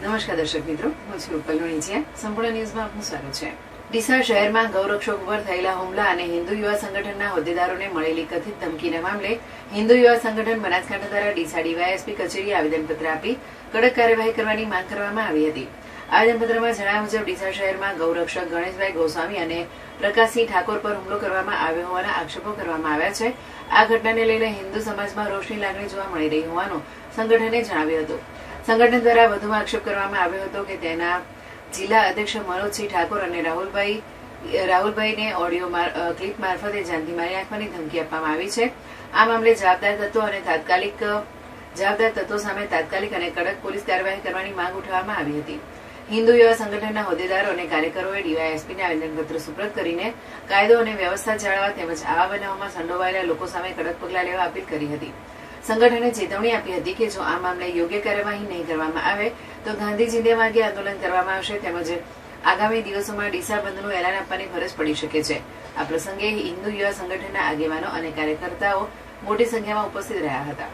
નમસ્કાર દર્શક મિત્રો, હું છું ઉપલ લુણીચિયા. સંપૂર્ણ ન્યૂઝમાં આપનું સ્વાગત છે. ડીસા શહેરમાં ગૌરક્ષક ઉપર થયેલા હુમલા અને હિન્દુ યુવા સંગઠનના હોદ્દેદારોને મળેલી કથિત ધમકીના મામલે હિન્દુ યુવા સંગઠન બનાસકાંઠા દ્વારા ડીસા ડીવાયએસપી કચેરીએ આવેદનપત્ર આપી કડક કાર્યવાહી કરવાની માંગ કરવામાં આવી હતી. આવેદનપત્રમાં જણાવ્યા મુજબ ડીસા શહેરમાં ગૌરક્ષક ગણેશભાઈ ગોસ્વામી અને પ્રકાશસિંહ ઠાકોર પર હુમલો કરવામાં આવ્યો હોવાના આક્ષેપો કરવામાં આવ્યા છે. આ ઘટનાને લઈને હિન્દુ સમાજમાં રોષની લાગણી જોવા મળી રહી હોવાનું સંગઠને જણાવ્યું હતું. સંગઠન દ્વારા વધુમાં આક્ષેપ કરવામાં આવ્યો હતો કે તેના જિલ્લા અધ્યક્ષ મનોજસિંહ ઠાકોર અને રાહુલભાઈને ઓડિયો ક્લિપ મારફતે જાનથી મારી નાખવાની ધમકી આપવામાં આવી છે. આ મામલે જવાબદાર તત્વો સામે તાત્કાલિક અને કડક પોલીસ કાર્યવાહી કરવાની માંગ ઉઠાવવામાં આવી હતી. હિન્દુ યુવા સંગઠનના હોદ્દેદારો અને કાર્યકરોએ ડીવાયએસપીને આવેદનપત્ર સુપ્રત કરીને કાયદો અને વ્યવસ્થા જાળવવા તેમજ આવા બનાવોમાં સંડોવાયેલા લોકો સામે કડક પગલાં લેવા અપીલ કરી હતી. સંગઠને ચેતવણી આપી હતી કે જો આ મામલે યોગ્ય કાર્યવાહી નહીં કરવામાં આવે તો ગાંધી જિંદા માર્ગે આંદોલન કરવામાં આવશે તેમજ આગામી દિવસોમાં ડીસા બંધનું એલાન આપવાની ફરજ પડી શકે છે. આ પ્રસંગે હિન્દુ યુવા સંગઠનના આગેવાનો અને કાર્યકર્તાઓ મોટી સંખ્યામાં ઉપસ્થિત રહ્યા હતા.